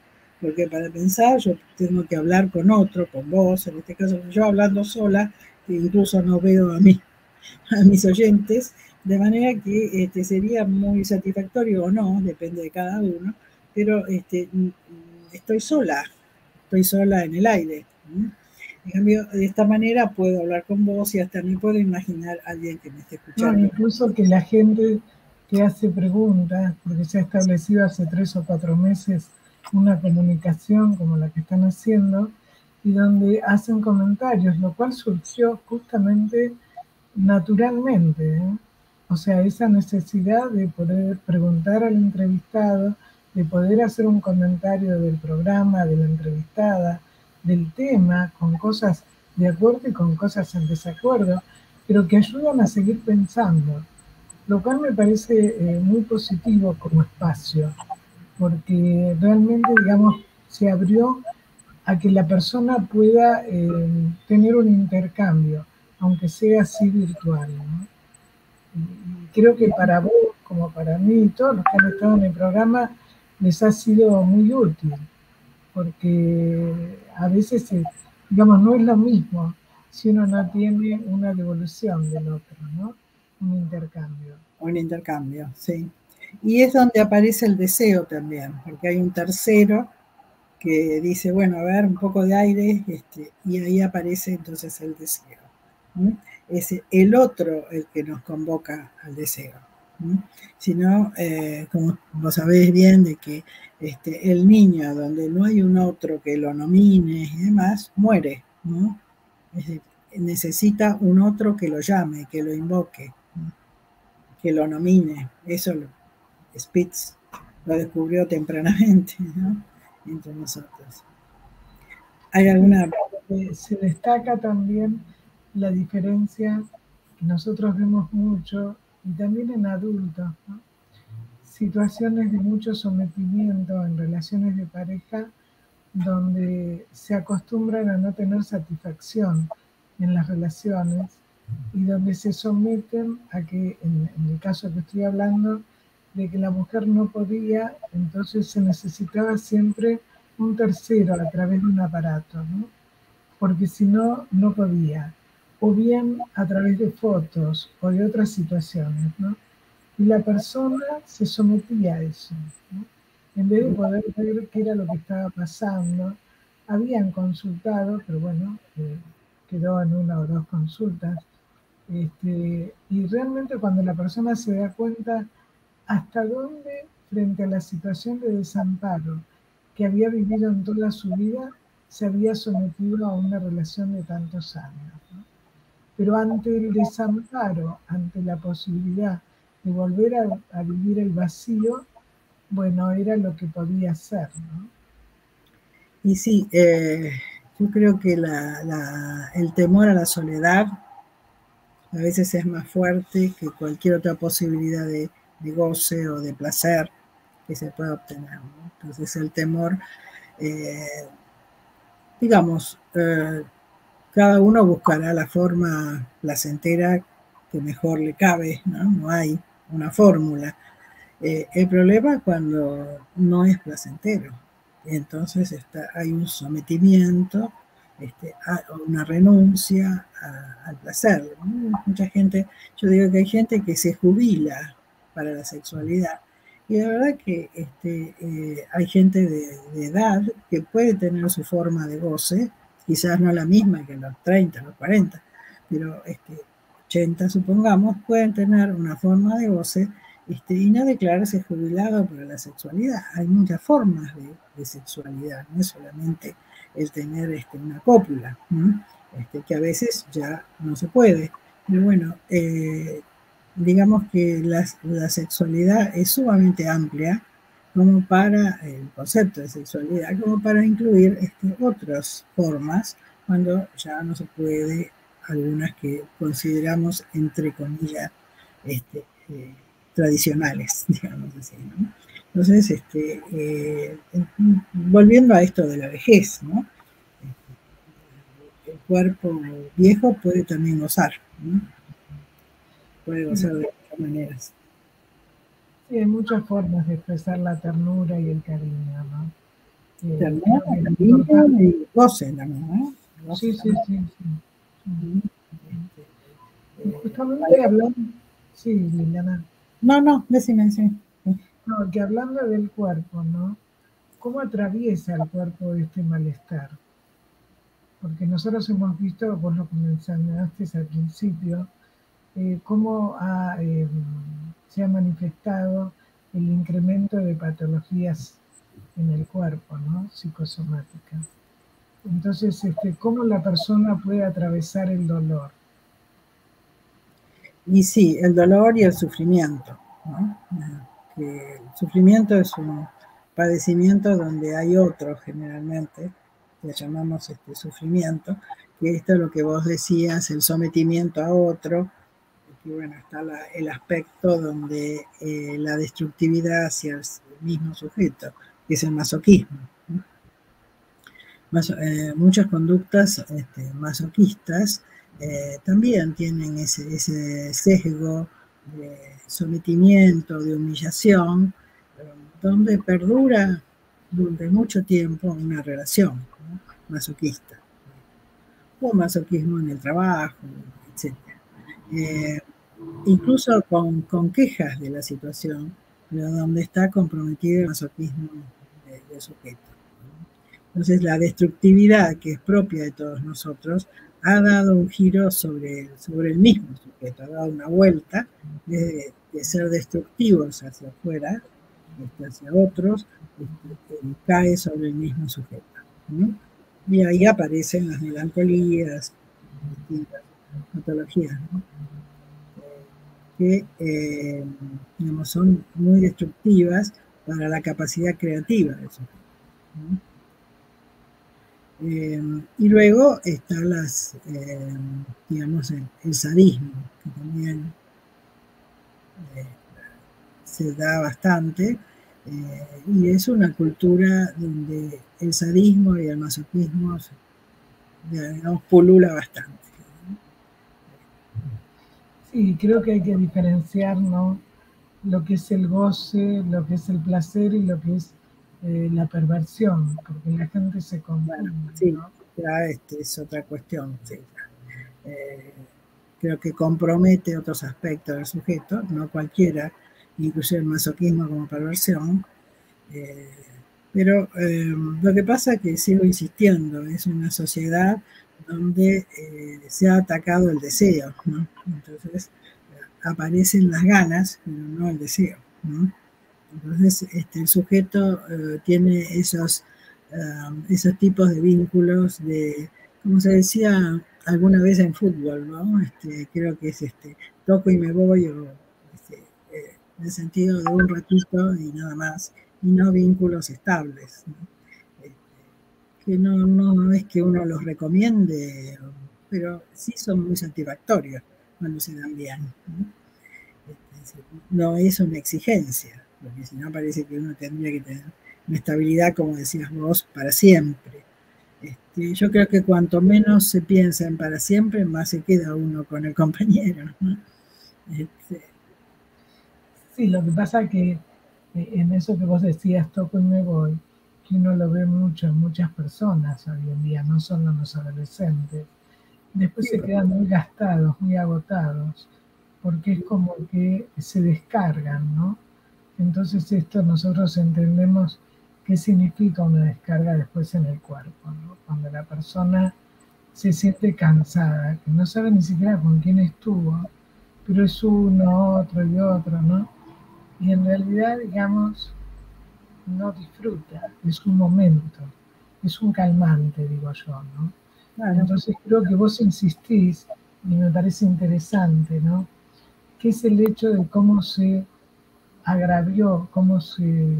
porque para pensar yo tengo que hablar con otro, con vos, en este caso yo hablando sola, incluso no veo a mis oyentes, de manera que sería muy satisfactorio o no, depende de cada uno, pero estoy sola en el aire. En cambio, de esta manera puedo hablar con vos y hasta me puedo imaginar a alguien que me esté escuchando. No, incluso que la gente que hace preguntas, porque se ha establecido hace 3 o 4 meses una comunicación como la que están haciendo, y donde hacen comentarios, lo cual surgió justamente naturalmente, ¿eh? O sea, esa necesidad de poder preguntar al entrevistado, de poder hacer un comentario del programa, de la entrevistada, del tema, con cosas de acuerdo y con cosas en desacuerdo, pero que ayudan a seguir pensando, lo cual me parece muy positivo como espacio, porque realmente, digamos, se abrió a que la persona pueda tener un intercambio, aunque sea así virtual, ¿no? Y creo que para vos, como para mí, y todos los que han estado en el programa, les ha sido muy útil, porque a veces, digamos, no es lo mismo si uno no tiene una devolución del otro, ¿no? Un intercambio. Un intercambio, sí. Y es donde aparece el deseo también, porque hay un tercero que dice, bueno, a ver, un poco de aire, y ahí aparece entonces el deseo. Es el otro el que nos convoca al deseo. Si no, como vos sabés bien, de que el niño, donde no hay un otro que lo nomine y demás, muere, ¿no? Es decir, necesita un otro que lo llame, que lo invoque, que lo nomine. Eso Spitz lo descubrió tempranamente, ¿no? Entre nosotros. ¿Hay alguna? Se destaca también la diferencia que nosotros vemos mucho, y también en adultos, ¿no? Situaciones de mucho sometimiento en relaciones de pareja, donde se acostumbran a no tener satisfacción en las relaciones y donde se someten a que, en el caso que estoy hablando, de que la mujer no podía, entonces se necesitaba siempre un tercero a través de un aparato, ¿no? Porque si no, no podía, o bien a través de fotos o de otras situaciones, ¿no? Y la persona se sometía a eso, ¿no? En vez de poder ver qué era lo que estaba pasando. Habían consultado, pero bueno, quedó en 1 o 2 consultas. Y realmente cuando la persona se da cuenta hasta dónde, frente a la situación de desamparo que había vivido en toda su vida, se había sometido a una relación de tantos años, ¿no? Pero ante el desamparo, ante la posibilidad de volver a vivir el vacío, bueno, era lo que podía hacer, ¿no? Y sí, yo creo que el temor a la soledad a veces es más fuerte que cualquier otra posibilidad de goce o de placer que se pueda obtener, ¿no? Entonces el temor, digamos, cada uno buscará la forma placentera que mejor le cabe, ¿no? No hay una fórmula. El problema es cuando no es placentero. Entonces hay un sometimiento, una renuncia al placer, ¿no? Mucha gente, yo digo que hay gente que se jubila para la sexualidad Y la verdad que hay gente de edad que puede tener su forma de goce, quizás no la misma que los 30, los 40, pero 80, supongamos, pueden tener una forma de goce y no declararse jubilado para la sexualidad. Hay muchas formas de sexualidad, no es solamente el tener una cópula, que a veces ya no se puede. Pero bueno, digamos que la sexualidad es sumamente amplia como para el concepto de sexualidad, como para incluir otras formas cuando ya no se puede, algunas que consideramos entre comillas tradicionales, digamos así, ¿no? Entonces, volviendo a esto de la vejez, ¿no? El cuerpo viejo puede también gozar, ¿no? Puede gozar de muchas maneras. Sí, hay muchas formas de expresar la ternura y el cariño, ¿no? Ternura, cariño y goce también, ¿no? Sí. Justamente hablando... Sí, Liliana. No, decime. No, que hablando del cuerpo, ¿no? ¿Cómo atraviesa el cuerpo este malestar? Porque nosotros hemos visto, vos lo mencionaste al principio, cómo se ha manifestado el incremento de patologías en el cuerpo, ¿no? Psicosomáticas. Entonces, ¿cómo la persona puede atravesar el dolor? Y sí, el dolor y el sufrimiento, ¿no? Que el sufrimiento es un padecimiento donde hay otro, generalmente, que llamamos sufrimiento, que esto es lo que vos decías, el sometimiento a otro, que bueno, está el aspecto donde la destructividad hacia el mismo sujeto, que es el masoquismo, ¿no? Muchas conductas masoquistas también tienen ese sesgo de sometimiento, de humillación, donde perdura durante mucho tiempo una relación, ¿no? Masoquista, o masoquismo en el trabajo, etc. Incluso con quejas de la situación, pero donde está comprometido el masoquismo del sujeto. Entonces la destructividad que es propia de todos nosotros ha dado un giro sobre el mismo sujeto, ha dado una vuelta de ser destructivos hacia afuera, hacia otros, y cae sobre el mismo sujeto, ¿no? Y ahí aparecen las melancolías, distintas patologías, ¿no? Que digamos, son muy destructivas para la capacidad creativa del sujeto, ¿no? Y luego está digamos, el sadismo, que también se da bastante, y es una cultura donde el sadismo y el masoquismo, digamos, pulula bastante. Sí, creo que hay que diferenciar, ¿no? Lo que es el goce, lo que es el placer y lo que es la perversión, porque la gente se confunde, bueno, sí, ¿no? ya es otra cuestión, sí. Creo que compromete otros aspectos del sujeto, no cualquiera, incluye el masoquismo como perversión, pero lo que pasa es que sigo insistiendo, es una sociedad donde se ha atacado el deseo, ¿no? Entonces aparecen las ganas, pero no el deseo, ¿no? Entonces el sujeto tiene esos tipos de vínculos como se decía alguna vez en fútbol, ¿no? Creo que es toco y me voy, o en el sentido de un ratito y nada más, y no vínculos estables, ¿no? Que no es que uno los recomiende, pero sí son muy satisfactorios cuando se dan bien, ¿no? No es una exigencia, porque si no parece que uno tendría que tener una estabilidad, como decías vos, para siempre. Yo creo que cuanto menos se piensa en para siempre, más se queda uno con el compañero, ¿no? Sí, lo que pasa es que en eso que vos decías, toco y me voy, que uno lo ve mucho en muchas personas hoy en día, no solo en los adolescentes. Después se quedan muy gastados, muy agotados, porque es como que se descargan, ¿no? Entonces esto nosotros entendemos qué significa una descarga después en el cuerpo, ¿no? Cuando la persona se siente cansada, que no sabe ni siquiera con quién estuvo, pero es uno, otro y otro, ¿no? Y en realidad, digamos, no disfruta, es un momento, es un calmante, digo yo, ¿no? Claro. Entonces creo que vos insistís, y me parece interesante, ¿no? Que es el hecho de cómo se agravió, cómo se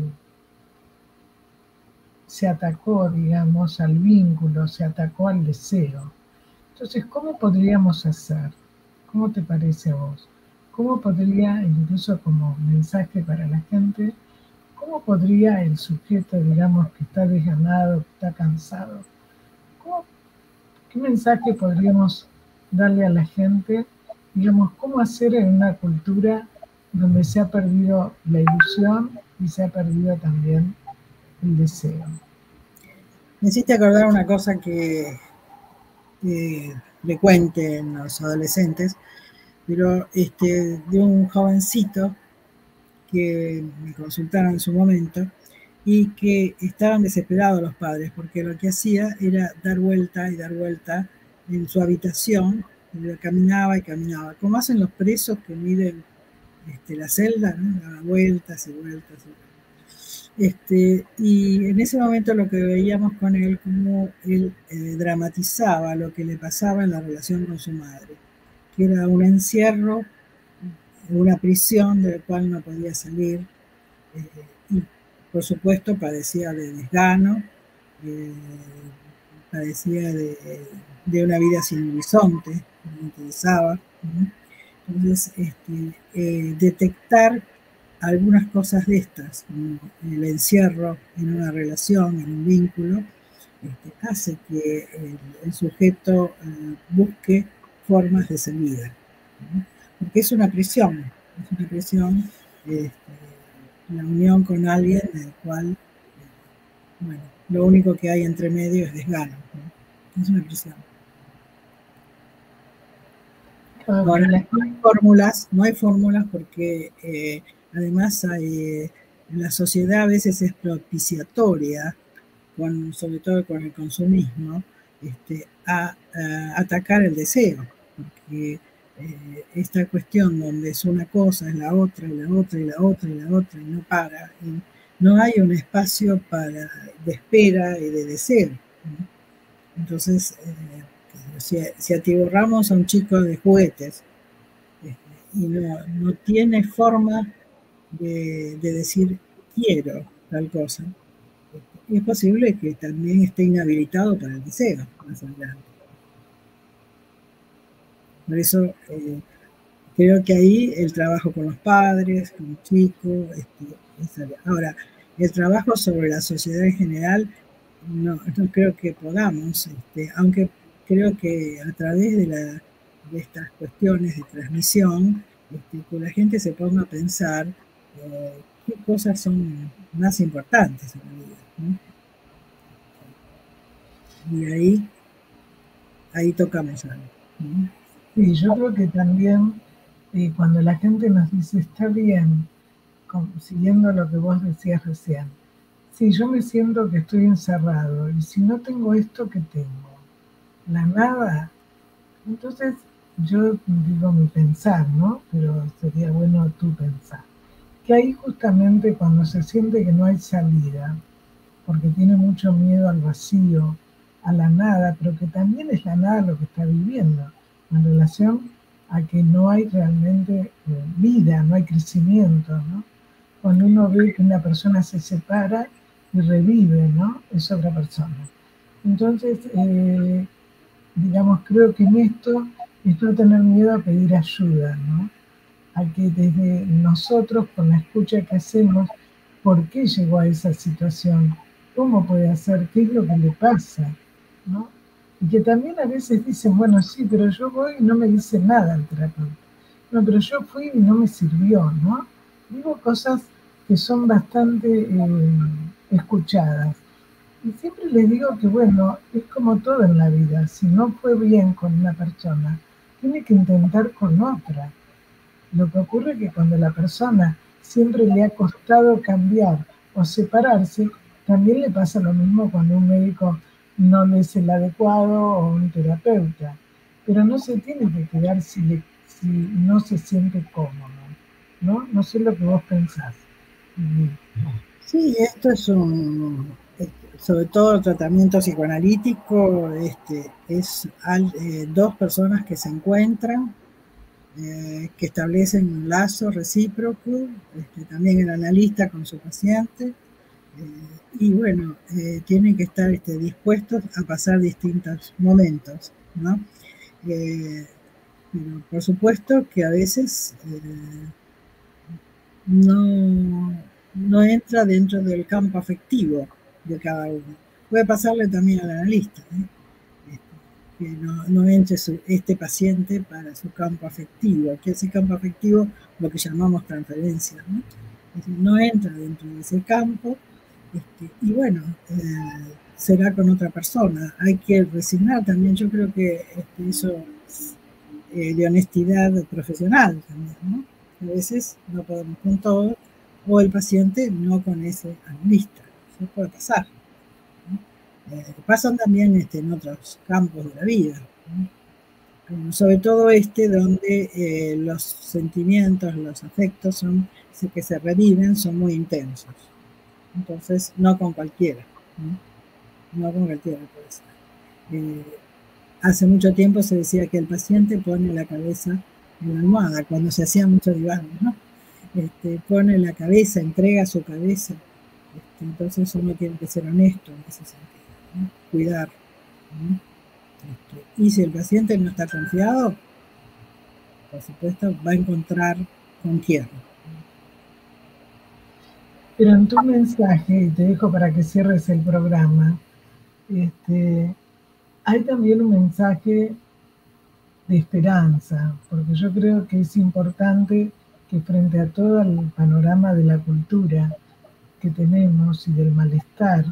atacó, digamos, al vínculo, se atacó al deseo. Entonces, ¿cómo podríamos hacer? ¿Cómo te parece a vos? ¿Cómo podría, incluso como mensaje para la gente, cómo podría el sujeto, digamos, que está desganado, que está cansado, ¿cómo, qué mensaje podríamos darle a la gente, digamos, cómo hacer en una cultura donde se ha perdido la ilusión y se ha perdido también el deseo? Me hiciste acordar una cosa que frecuente en los adolescentes, pero de un jovencito que me consultaron en su momento y que estaban desesperados los padres porque lo que hacía era dar vuelta y dar vuelta en su habitación, caminaba y caminaba, como hacen los presos que miden la celda, ¿no? Daba vueltas y vueltas y vueltas. Y en ese momento lo que veíamos con él, como él dramatizaba lo que le pasaba en la relación con su madre, que era un encierro, una prisión de la cual no podía salir, y por supuesto padecía de desgano, padecía de una vida sin horizonte, no le interesaba, ¿no? Entonces, detectar algunas cosas de estas, como el encierro en una relación, en un vínculo, hace que el sujeto busque formas de salida, ¿no? Porque es una prisión, la unión con alguien del cual, bueno, lo único que hay entre medio es desgano, ¿no? Es una prisión. Ahora, no hay fórmulas porque además la sociedad a veces es propiciatoria, sobre todo con el consumismo, a atacar el deseo, porque esta cuestión donde es una cosa, es la otra, y la otra, y la otra, y la otra, y no para, y no hay un espacio de espera y de deseo, ¿no? Entonces, si atiborramos a un chico de juguetes y no tiene forma de decir quiero tal cosa, es posible que también esté inhabilitado para el deseo más adelante. Por eso creo que ahí el trabajo con los padres, con los chicos, ahora, el trabajo sobre la sociedad en general, no creo que podamos, aunque creo que a través de estas cuestiones de transmisión, que la gente se ponga a pensar qué cosas son más importantes en la vida, ¿no? Y ahí tocamos algo, ¿no? Sí, yo creo que también cuando la gente nos dice, está bien, siguiendo lo que vos decías recién, sí, yo me siento que estoy encerrado, y si no tengo esto, ¿qué tengo? La nada. Entonces, yo digo mi pensar, ¿no? Pero sería bueno tú pensar. Que ahí justamente cuando se siente que no hay salida, porque tiene mucho miedo al vacío, a la nada, pero que también es la nada lo que está viviendo, en relación a que no hay realmente vida, no hay crecimiento, ¿no? Cuando uno ve que una persona se separa y revive, ¿no? Es otra persona. Entonces, digamos, creo que en esto es no tener miedo a pedir ayuda, ¿no? A que desde nosotros, con la escucha que hacemos, ¿por qué llegó a esa situación? ¿Cómo puede hacer? ¿Qué es lo que le pasa? ¿No? Y que también a veces dicen, bueno, sí, pero yo voy y no me dice nada el terapeuta. No, pero yo fui y no me sirvió, ¿no? Digo cosas que son bastante escuchadas. Y siempre les digo que, bueno, es como todo en la vida. Si no fue bien con una persona, tiene que intentar con otra. Lo que ocurre es que cuando la persona siempre le ha costado cambiar o separarse, también le pasa lo mismo cuando un médico no le es el adecuado o un terapeuta. Pero no se tiene que quedar si no se siente cómodo, ¿no? No sé lo que vos pensás. Sí, esto es sobre todo el tratamiento psicoanalítico, es dos personas que se encuentran, que establecen un lazo recíproco, también el analista con su paciente, y bueno, tienen que estar dispuestos a pasar distintos momentos, ¿no? Pero por supuesto que a veces no entra dentro del campo afectivo de cada uno. Puede pasarle también al analista, que no entre este paciente para su campo afectivo, que ese campo afectivo lo que llamamos transferencia, ¿no? Es decir, no entra dentro de ese campo, y bueno, será con otra persona. Hay que resignar también, yo creo que eso de honestidad profesional también, ¿no? A veces no podemos con todo, o el paciente no con ese analista. Eso puede pasar, ¿no? Pasan también en otros campos de la vida, ¿no? Sobre todo donde los sentimientos, los afectos que se reviven son muy intensos. Entonces, no con cualquiera, ¿no? No con cualquiera puede ser. Hace mucho tiempo se decía que el paciente pone la cabeza en la almohada, cuando se hacía mucho diván, ¿no? Pone la cabeza, entrega su cabeza. Entonces uno tiene que ser honesto en ese sentido, ¿no? Cuidar, ¿no? Y si el paciente no está confiado, por supuesto va a encontrar con quién. Pero en tu mensaje, y te dejo para que cierres el programa, hay también un mensaje de esperanza, porque yo creo que es importante que frente a todo el panorama de la cultura que tenemos y del malestar,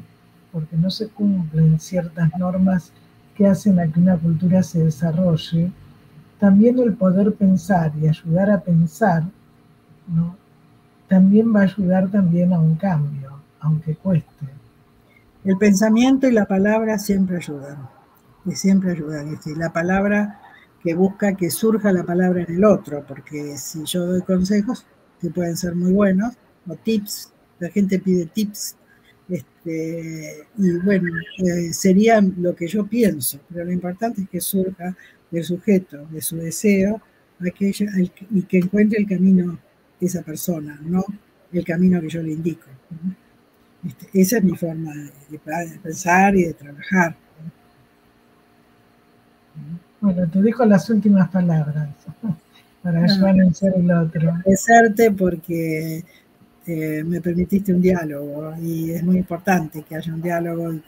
porque no se cumplen ciertas normas que hacen a que una cultura se desarrolle, también el poder pensar y ayudar a pensar, ¿no? También va a ayudar también a un cambio, aunque cueste. El pensamiento y la palabra siempre ayudan, y siempre ayudan. La palabra que busca que surja la palabra en el otro, porque si yo doy consejos, que pueden ser muy buenos, o tips, la gente pide tips, y bueno, sería lo que yo pienso, pero lo importante es que surja del sujeto, de su deseo, y que encuentre el camino esa persona, no el camino que yo le indico, ¿no? Esa es mi forma de pensar y de trabajar. Bueno, te dejo las últimas palabras para ayudar a ser el otro. Agradecerte porque me permitiste un diálogo, y es muy importante que haya un diálogo y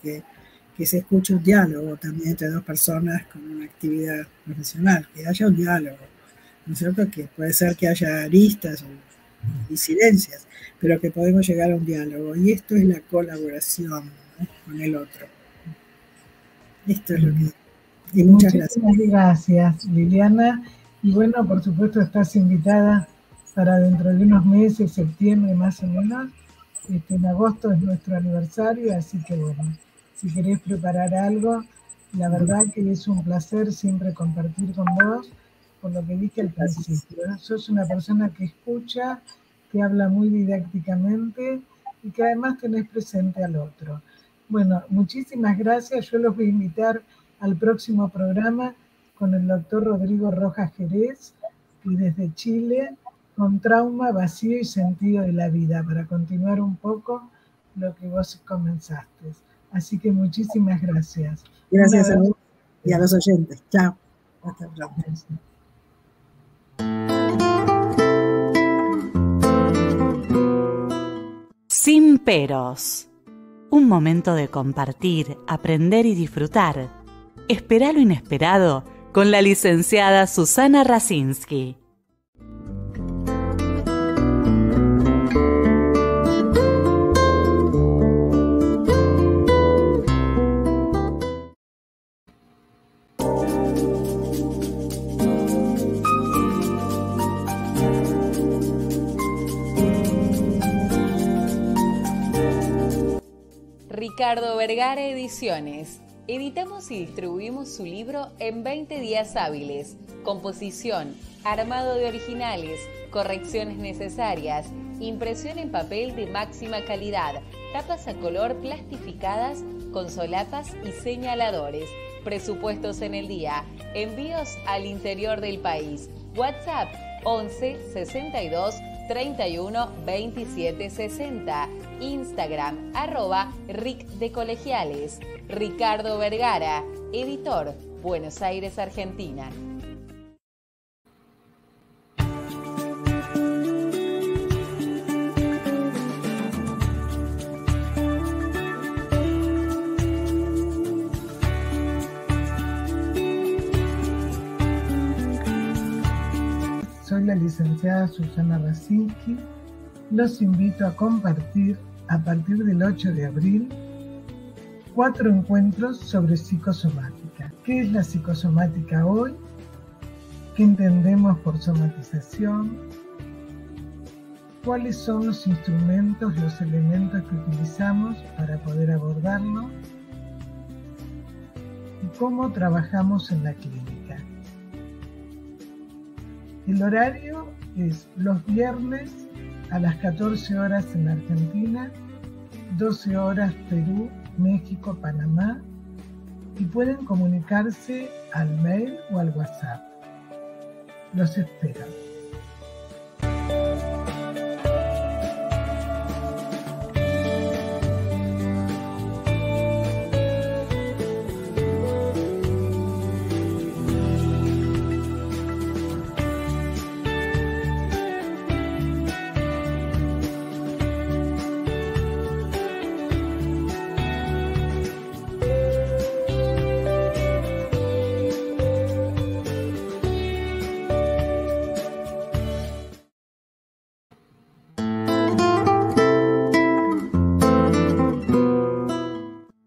que se escuche un diálogo también entre dos personas con una actividad profesional, que haya un diálogo, ¿no es cierto? Que puede ser que haya aristas o disidencias, pero que podemos llegar a un diálogo, y esto es la colaboración, ¿no? Con el otro. Esto es lo que... Y muchas gracias. Gracias, Liliana. Y bueno, por supuesto estás invitada para dentro de unos meses, septiembre más o menos. En agosto es nuestro aniversario, así que bueno, si querés preparar algo, la verdad que es un placer siempre compartir con vos, por lo que dije al principio. Sos una persona que escucha, que habla muy didácticamente y que además tenés presente al otro. Bueno, muchísimas gracias. Yo los voy a invitar al próximo programa con el doctor Rodrigo Rojas Jerez, y desde Chile, con trauma, vacío y sentido de la vida, para continuar un poco lo que vos comenzaste. Así que muchísimas gracias. Gracias a vos y a los oyentes. Chao. Hasta pronto. Sin peros. Un momento de compartir, aprender y disfrutar. Espera lo inesperado con la licenciada Susana Rasinski. Ricardo Vergara Ediciones. Editamos y distribuimos su libro en 20 días hábiles. Composición, armado de originales, correcciones necesarias, impresión en papel de máxima calidad, tapas a color plastificadas con solapas y señaladores. Presupuestos en el día. Envíos al interior del país. WhatsApp 11 62 31 27 60. Instagram @Ric de Colegiales. Ricardo Vergara, editor, Buenos Aires, Argentina. Soy la licenciada Susana Rasinski. Los invito a compartir a partir del 8 de abril 4 encuentros sobre psicosomática. ¿Qué es la psicosomática hoy? ¿Qué entendemos por somatización? ¿Cuáles son los instrumentos, los elementos que utilizamos para poder abordarlo? ¿Y cómo trabajamos en la clínica? El horario es los viernes a las 14 horas en Argentina, 12 horas Perú, México, Panamá, y pueden comunicarse al mail o al WhatsApp. Los espero.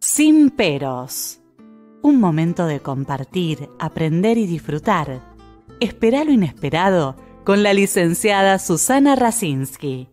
Sin peros. Un momento de compartir, aprender y disfrutar. Espera lo inesperado con la licenciada Susana Rasinski.